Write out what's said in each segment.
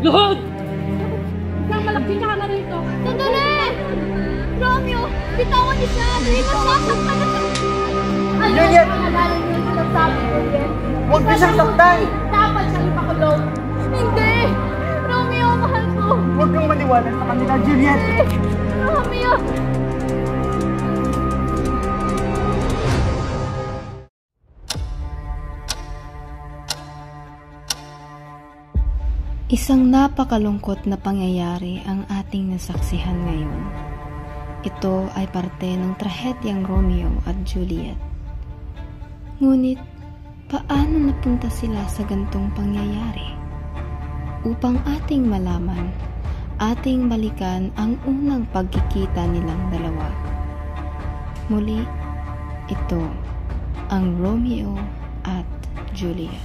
Doon! Isang malaki ka na rito. Sandali! Romeo, bitawan niyo siya! Hindi masasaktan na siya! Juliet! Pangalanan niyo sa sabi ko, Juliet. Huwag niyo siyang saktan! Dapat siyang ipakulong. Hindi! Romeo, mahal ko! Huwag kang maniwala sa kanila, Juliet! Romeo! Isang napakalungkot na pangyayari ang ating nasaksihan ngayon. Ito ay parte ng trahedyang Romeo at Juliet. Ngunit, paano napunta sila sa gantong pangyayari? Upang ating malaman, ating balikan ang unang pagkikita nilang dalawa. Muli, ito ang Romeo at Juliet.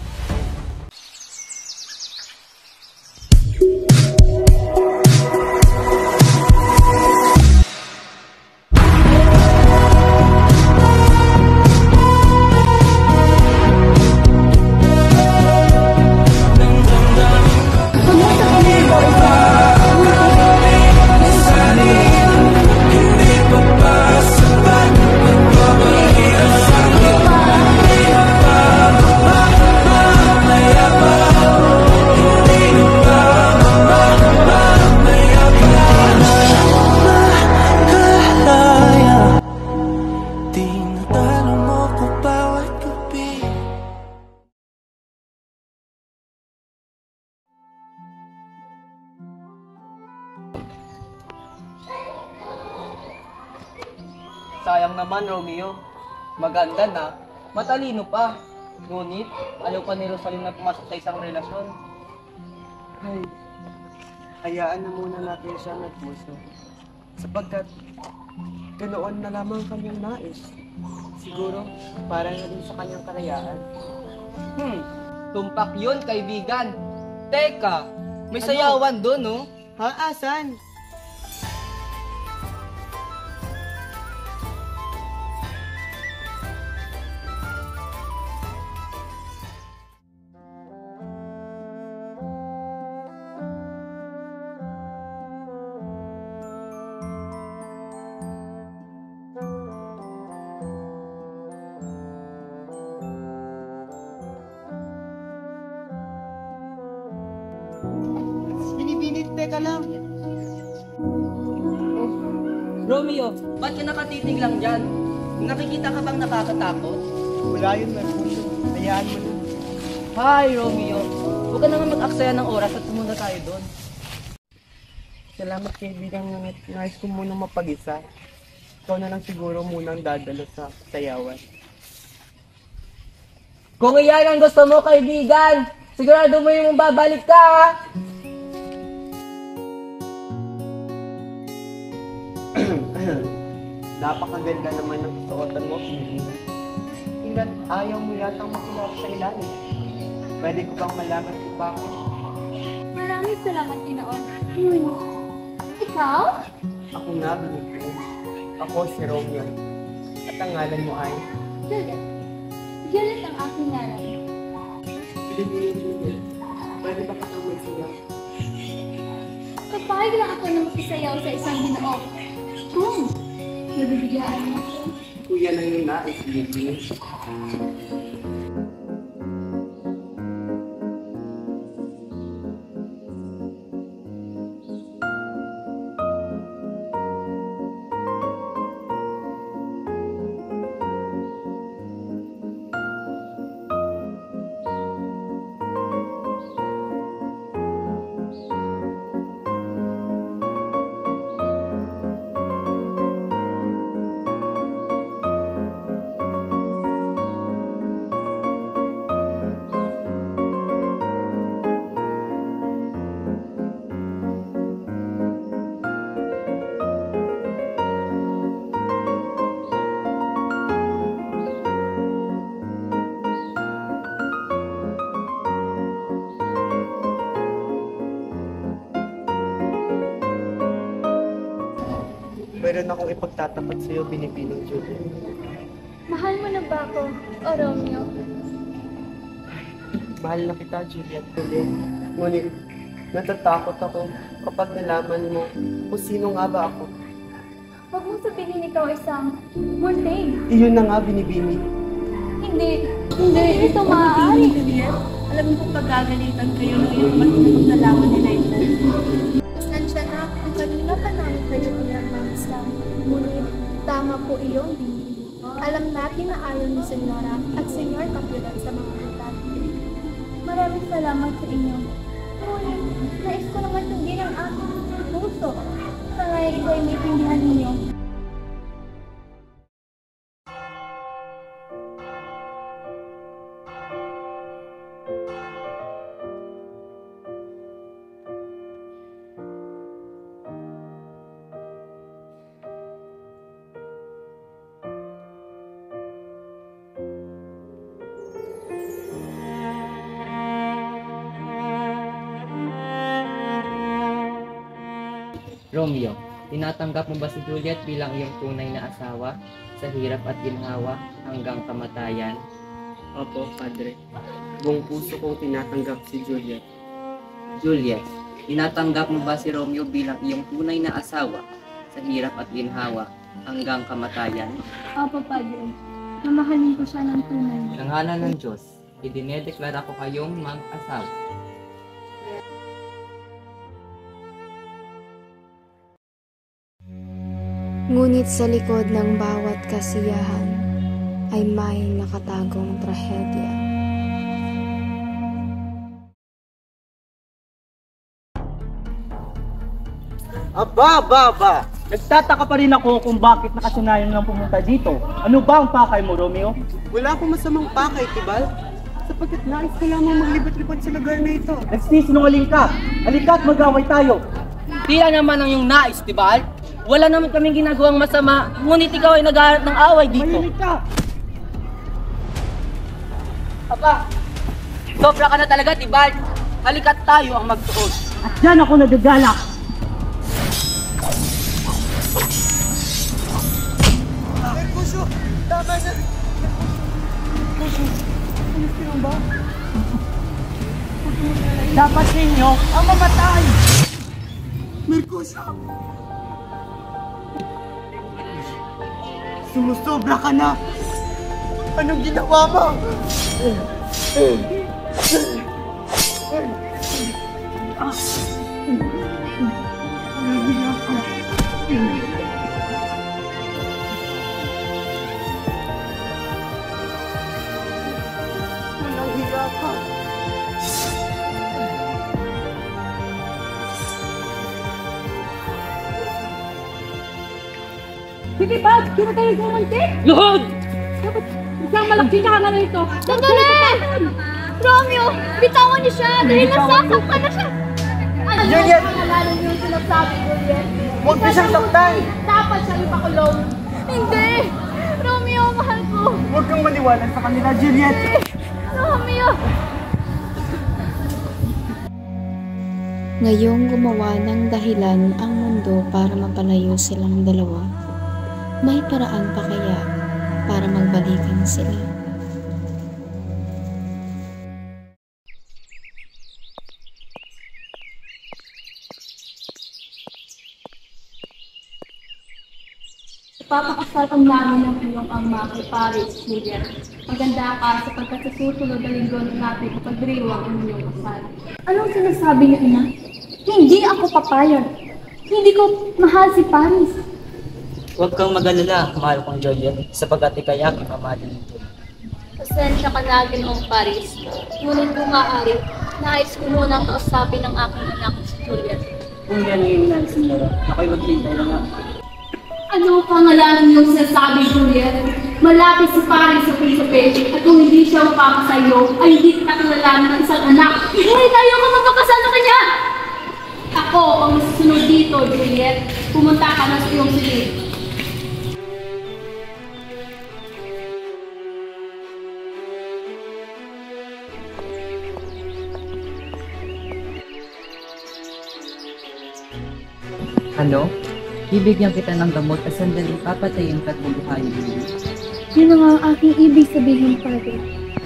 Sayang naman, Romeo. Maganda na, matalino pa. Ngunit, ayaw pa ni Rosalie na pumasok sa isang relasyon. Ay, hayaan na muna natin siya magpuso. Sapagkat, ganoon na lamang kanyang nais. Siguro, para na din sa kanyang kalayaan. Tumpak yun, kaibigan. Teka, may sayawan doon, no? Ha? Asan? Binibinit, teka lang. Romeo, ba't ka nakatitig lang dyan? Nakikita ka bang nakakatakot? Wala yun, Mercutio. Hayaan mo na. Hi, Romeo. Huwag ka naman mag-aksaya ng oras at pumunta tayo doon. Salamat kaibigan, ngunit nais ko munang mapag-isa. Ikaw na lang siguro munang dadalo sa sayawan. Kung iyan ang gusto mo, kaibigan, sigurado mo yung babalik ka, ha? Napakaganda naman ng suotan mo, kaibigan. Tingnan, ayaw mo yatang makilala sa ilalim. Pwede ko bang malaman kung bakit? Maraming salamat, Ginoon. Ikaw? Ako nga, Benito. Ako si Romeo. At ang ngalan mo ay... Juliet. Juliet ang aking ngalan. Juliet. Pwede ba kitang magsigaw? Kapahig lang ako na makisayaw sa isang Ginoo. Kung nabibigyan mo ako. Kuya na yung nais, Juliet. Meron akong ipagtatapat sa'yo, Binibining Juliet. Mahal mo na ba ako, o Romeo? Mahal na kita, Juliet. Ngunit, Natatakot ako kapag nalaman mo kung sino nga ba ako. Huwag mong sabihin ikaw isang Montaigne. Iyon na nga binibini. Hindi. Hindi. Ito maaari. Alam mo kung pagagalitan kayo ngayon, ba't nalaman nila ito? Pasensya na kung kanina pa namin kayo pinamang sa ngunit tama po iyong binili. Alam natin na ayaw ni Senyora at Senyor Capulet sa mga detalye. Maraming salamat sa inyo. Ngunit, nais ko naman sundin ang aking puso. Sa ngayon ko ay may pindihan ninyo. Romeo, tinatanggap mo ba si Juliet bilang iyong tunay na asawa sa hirap at ginhawa hanggang kamatayan? Opo, Padre. Buong puso kong tinatanggap si Juliet. Juliet, tinatanggap mo ba si Romeo bilang iyong tunay na asawa sa hirap at ginhawa hanggang kamatayan? Opo, Padre. Mamahalin ko siya ng tunay. Ng ngalan ng Diyos, idinedeklara ko kayong mag-asawa. Ngunit sa likod ng bawat kasiyahan ay may nakatagong trahedya. Aba! Nagtataka pa rin ako kung bakit nakasanayan lang pumunta dito. Ano ba ang pakay mo, Romeo? Wala akong masamang pakay, Tibal. Sapagkat nais ko lamang maglibot-libot sa lugar na ito. Nagsisinungaling ka. Halika at mag-away tayo. Tila naman ang iyong nais, Tibal. Wala naman kaming ginagawang masama, ngunit ikaw ay naghahanap ng away dito. Mahilig ka! Aba, sobra ka na talaga, Tibal. Halika't tayo ang magtuon. At dyan ako nagagalak. Mercutio! Tama na! Mercutio, ano ba? Dapat ninyo ang mamatay. Mercutio! Sumusobra ka na! Anong ginawa mo? Walang hiya ka! Sige ba? Kira tayo gumanti? Luhod! Dapat isang malaki ka na rito. Sandali! Romeo, bitawan niyo siya dahil nasasaktan na siya. Ano Juliet! ang pangalan niyo sinasabi, Juliet? Huwag mo siyang saktan! Dapat siya ipakulong. Hindi! Romeo, mahal ko! Huwag kang maniwala sa kanila, Juliet! Romeo! Ngayong gumawa ng dahilan ang mundo para mapalayo silang dalawa, may paraan pa kaya para magbalikan sila? Papakasal namin ng iyong ama kay Paris, Juliet. Maganda ka sapagkat sa susunod na linggo natin ipagdiriwang ang iyong kasal. Anong sinasabi niyo, ina? Hindi ako papayag. Hindi ko mahal si Paris. Huwag kang mag-alala, mahal kong Juliet, sapagkat ikay aking mamahalin nito. Pasensya ka na, Ginoong Paris. Ngunit kung maaari, nais ko munang kausapin ang aking anak si Juliet. Kung yan ngayon na, Senyora, ako'y maghintay na nga. Ano ang pangalanan niyong sinasabi, Juliet? Malapit si Paris sa prinsipe at kung hindi siya mapapasa'yo, ay hindi kita kilalanan ng isang anak. Ngunit ayaw ka mapakasal na kanya! Ako ang masusunod dito, Juliet. Pumunta ka na sa iyong silid. Ano? Bibigyan kita ng gamot at sandaling papatayin ka't bubuhayin mo. Yun ang ang aking ibig sabihin, Padre.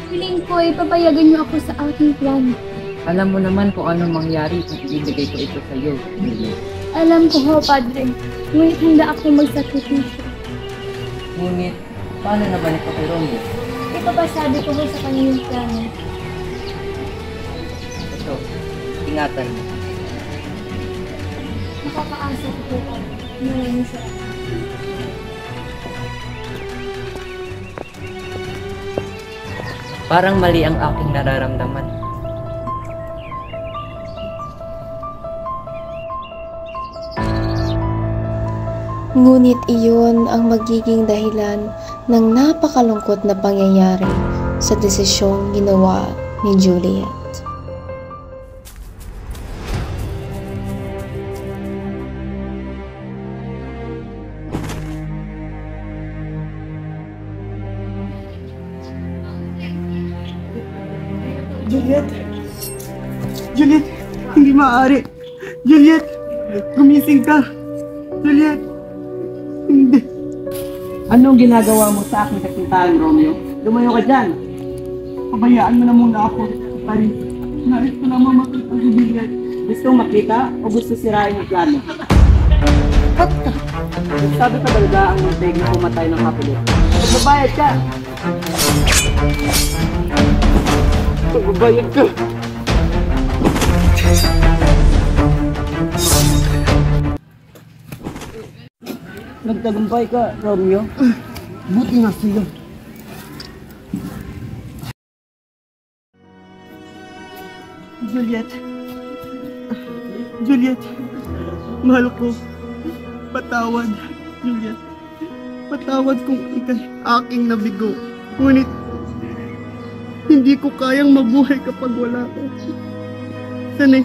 Hiling ko ay papayagan niyo ako sa aking plan. Alam mo naman kung ano mangyari kung ibibigay ko ito sa iyo, Juliet. Alam ko ho, Padre. Ngunit handa ako magsakripisyo. Ngunit, paano naman ito kay Romeo? Ipapasabi ko ho sa kanya yung plano. Ito, ingatan mo. Nakakaasa ko po, Padre. Maraming salamat. Parang mali ang aking nararamdaman. Ngunit iyon ang magiging dahilan ng napakalungkot na pangyayari sa desisyong ginawa ni Juliet. Juliet! Juliet! Hindi maaari! Juliet! Gumising ka! Juliet! Hindi! Anong ginagawa mo sa aking kasintahan, Romeo? Lumayo ka dyan! Pabayaan mo na muna ako. Paris, nais ko na makita si Juliet. Gusto mong makita o gusto sirain ang plano? Sabi ka talaga ang muntig na pumatay ng kapulit. Magbabayad ka! Magbabayad ka! Nagtagumpay ka, Romeo. Buti nga sa'yo. Juliet. Juliet. Mahal ko. Patawad, Juliet. Patawad kung ikay aking nabigo. Ngunit, hindi ko kayang mabuhay kapag wala ka. Sana'y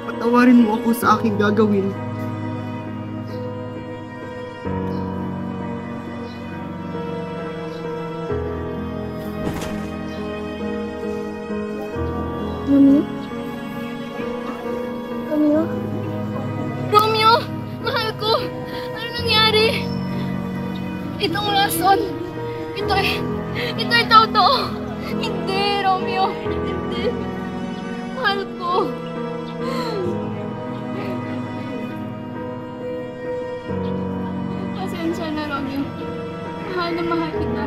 patawarin mo ako sa aking gagawin. Romeo? Romeo? Romeo! Mahal ko! Ano nangyari? Itong rason. Ito'y totoo. Hindi, Romeo. Hindi. Mahal ko. Pasensya na, Romeo. Mahal na mahal kita.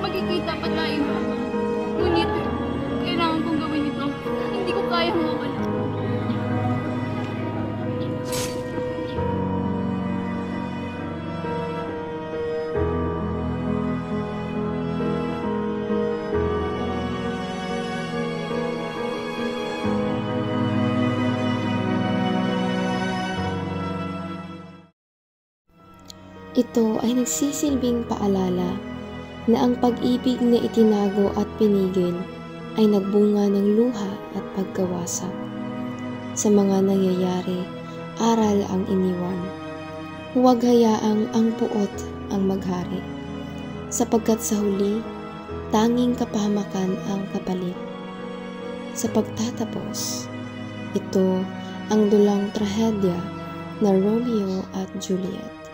Magkikita pa tayo. Ngunit, kailangan kong gawin ito. Hindi ko kaya mawala. Ito ay nagsisilbing paalala na ang pag-ibig na itinago at pinigil ay nagbunga ng luha at pagkawasak. Sa mga nangyayari, aral ang iniwan. Huwag hayaang ang puot ang maghari, sapagkat sa huli, tanging kapahamakan ang kapalit. Sa pagtatapos, ito ang dulang trahedya na Romeo at Juliet.